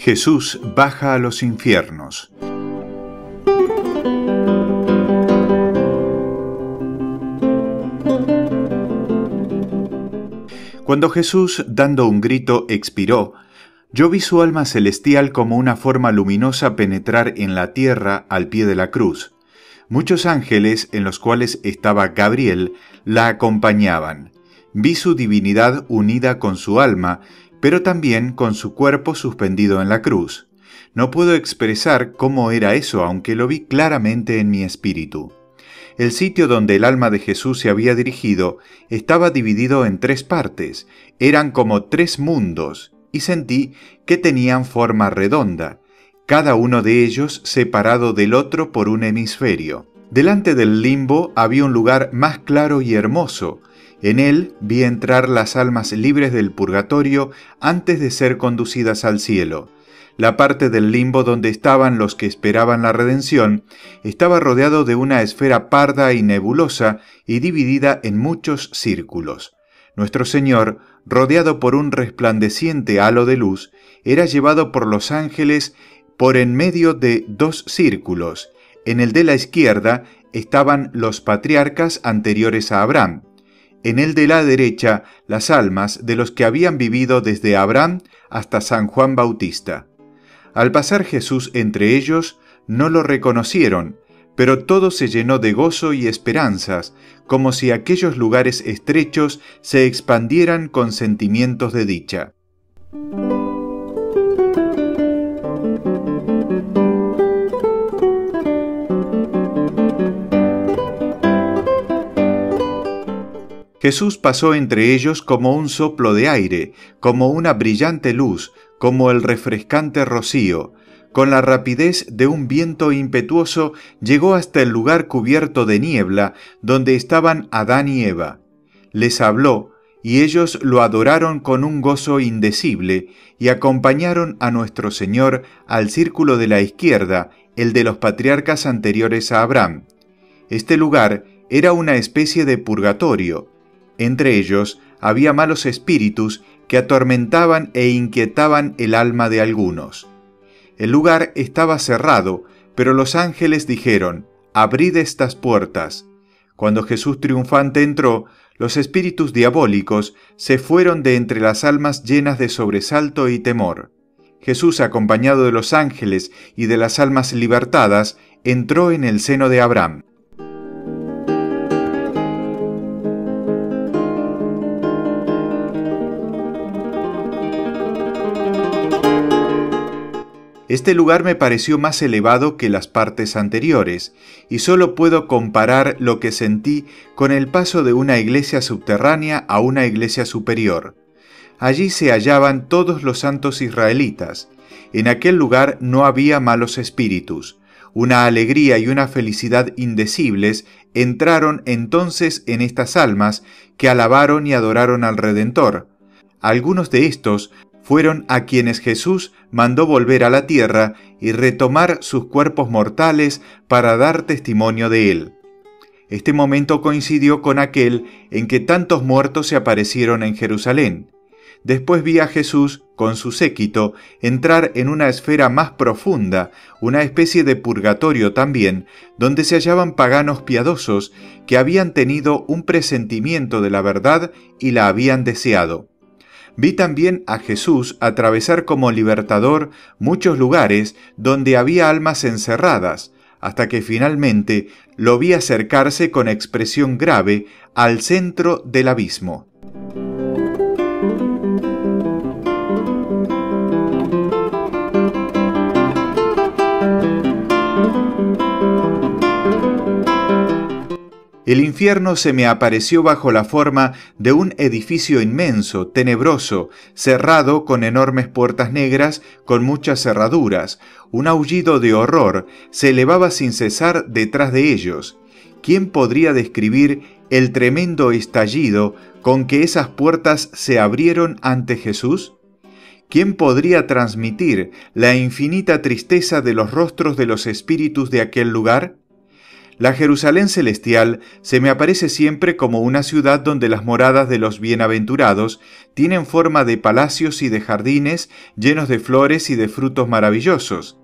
Jesús baja a los infiernos. Cuando Jesús, dando un grito, expiró, yo vi su alma celestial como una forma luminosa penetrar en la tierra al pie de la cruz. Muchos ángeles, en los cuales estaba Gabriel, la acompañaban. Vi su divinidad unida con su alma, pero también con su cuerpo suspendido en la cruz. No puedo expresar cómo era eso, aunque lo vi claramente en mi espíritu. El sitio donde el alma de Jesús se había dirigido estaba dividido en 3 partes, eran como 3 mundos, y sentí que tenían forma redonda, cada uno de ellos separado del otro por un hemisferio. Delante del limbo había un lugar más claro y hermoso. En él vi entrar las almas libres del purgatorio antes de ser conducidas al cielo. La parte del limbo donde estaban los que esperaban la redención estaba rodeado de una esfera parda y nebulosa y dividida en muchos círculos. Nuestro Señor, rodeado por un resplandeciente halo de luz, era llevado por los ángeles por en medio de 2 círculos. En el de la izquierda estaban los patriarcas anteriores a Abraham. En el de la derecha, las almas de los que habían vivido desde Abraham hasta San Juan Bautista. Al pasar Jesús entre ellos, no lo reconocieron, pero todo se llenó de gozo y esperanzas, como si aquellos lugares estrechos se expandieran con sentimientos de dicha. Jesús pasó entre ellos como un soplo de aire, como una brillante luz, como el refrescante rocío. Con la rapidez de un viento impetuoso llegó hasta el lugar cubierto de niebla, donde estaban Adán y Eva. Les habló, y ellos lo adoraron con un gozo indecible, y acompañaron a nuestro Señor al círculo de la izquierda, el de los patriarcas anteriores a Abraham. Este lugar era una especie de purgatorio. Entre ellos había malos espíritus que atormentaban e inquietaban el alma de algunos. El lugar estaba cerrado, pero los ángeles dijeron: «Abrid estas puertas». Cuando Jesús triunfante entró, los espíritus diabólicos se fueron de entre las almas llenas de sobresalto y temor. Jesús, acompañado de los ángeles y de las almas libertadas, entró en el seno de Abraham. Este lugar me pareció más elevado que las partes anteriores, y solo puedo comparar lo que sentí con el paso de una iglesia subterránea a una iglesia superior. Allí se hallaban todos los santos israelitas. En aquel lugar no había malos espíritus. Una alegría y una felicidad indecibles entraron entonces en estas almas que alabaron y adoraron al Redentor. Algunos de estos fueron a quienes Jesús mandó volver a la tierra y retomar sus cuerpos mortales para dar testimonio de él. Este momento coincidió con aquel en que tantos muertos se aparecieron en Jerusalén. Después vi a Jesús, con su séquito, entrar en una esfera más profunda, una especie de purgatorio también, donde se hallaban paganos piadosos que habían tenido un presentimiento de la verdad y la habían deseado. Vi también a Jesús atravesar como libertador muchos lugares donde había almas encerradas, hasta que finalmente lo vi acercarse con expresión grave al centro del abismo. El infierno se me apareció bajo la forma de un edificio inmenso, tenebroso, cerrado con enormes puertas negras con muchas cerraduras. Un aullido de horror se elevaba sin cesar detrás de ellos. ¿Quién podría describir el tremendo estallido con que esas puertas se abrieron ante Jesús? ¿Quién podría transmitir la infinita tristeza de los rostros de los espíritus de aquel lugar? La Jerusalén celestial se me aparece siempre como una ciudad donde las moradas de los bienaventurados tienen forma de palacios y de jardines llenos de flores y de frutos maravillosos.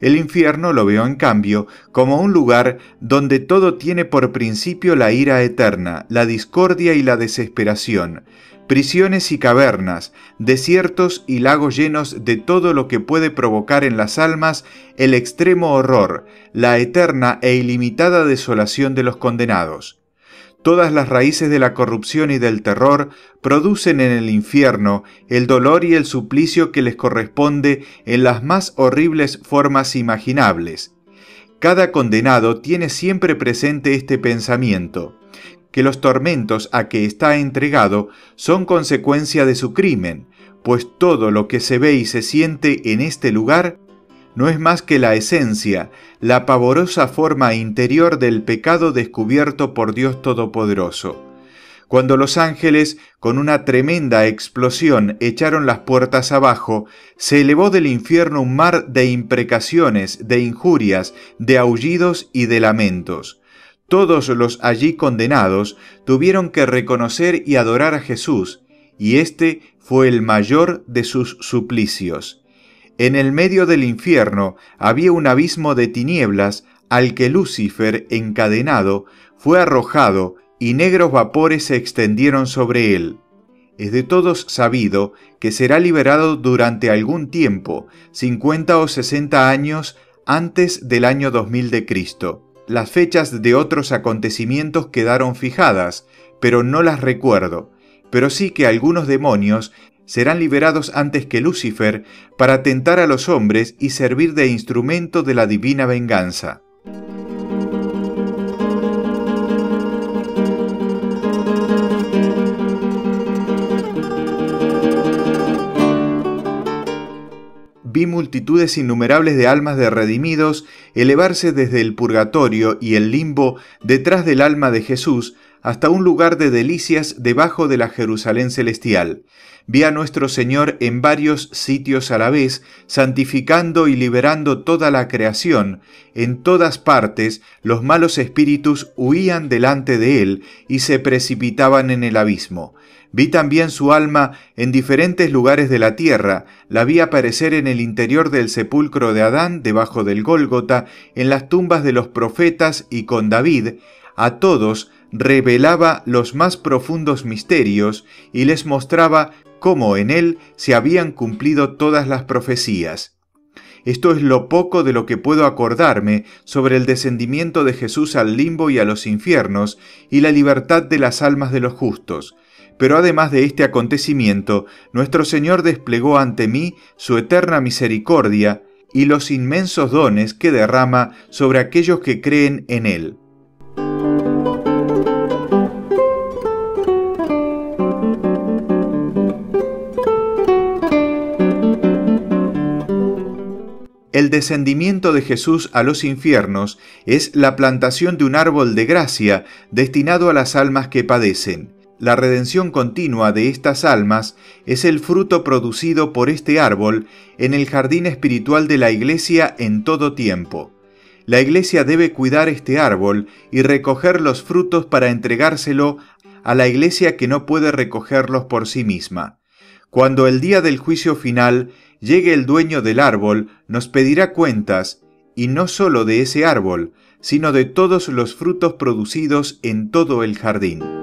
El infierno lo veo en cambio como un lugar donde todo tiene por principio la ira eterna, la discordia y la desesperación, prisiones y cavernas, desiertos y lagos llenos de todo lo que puede provocar en las almas el extremo horror, la eterna e ilimitada desolación de los condenados. Todas las raíces de la corrupción y del terror producen en el infierno el dolor y el suplicio que les corresponde en las más horribles formas imaginables. Cada condenado tiene siempre presente este pensamiento, que los tormentos a que está entregado son consecuencia de su crimen, pues todo lo que se ve y se siente en este lugar no es más que la esencia, la pavorosa forma interior del pecado descubierto por Dios Todopoderoso. Cuando los ángeles, con una tremenda explosión, echaron las puertas abajo, se elevó del infierno un mar de imprecaciones, de injurias, de aullidos y de lamentos. Todos los allí condenados tuvieron que reconocer y adorar a Jesús, y este fue el mayor de sus suplicios. En el medio del infierno había un abismo de tinieblas al que Lucifer, encadenado, fue arrojado y negros vapores se extendieron sobre él. Es de todos sabido que será liberado durante algún tiempo, 50 o 60 años antes del año 2000 de Cristo. Las fechas de otros acontecimientos quedaron fijadas, pero no las recuerdo, pero sí que algunos demonios serán liberados antes que Lucifer para tentar a los hombres y servir de instrumento de la divina venganza. Vi multitudes innumerables de almas de redimidos elevarse desde el purgatorio y el limbo detrás del alma de Jesús hasta un lugar de delicias debajo de la Jerusalén celestial. Vi a nuestro Señor en varios sitios a la vez, santificando y liberando toda la creación. En todas partes los malos espíritus huían delante de Él y se precipitaban en el abismo. Vi también su alma en diferentes lugares de la tierra, la vi aparecer en el interior del sepulcro de Adán, debajo del Gólgota, en las tumbas de los profetas y con David. A todos revelaba los más profundos misterios y les mostraba cómo en él se habían cumplido todas las profecías. Esto es lo poco de lo que puedo acordarme sobre el descendimiento de Jesús al limbo y a los infiernos y la libertad de las almas de los justos. Pero además de este acontecimiento, nuestro Señor desplegó ante mí su eterna misericordia y los inmensos dones que derrama sobre aquellos que creen en Él. El descendimiento de Jesús a los infiernos es la plantación de un árbol de gracia destinado a las almas que padecen. La redención continua de estas almas es el fruto producido por este árbol en el jardín espiritual de la Iglesia en todo tiempo. La Iglesia debe cuidar este árbol y recoger los frutos para entregárselo a la Iglesia que no puede recogerlos por sí misma. Cuando el día del juicio final llegue el dueño del árbol, nos pedirá cuentas, y no solo de ese árbol, sino de todos los frutos producidos en todo el jardín.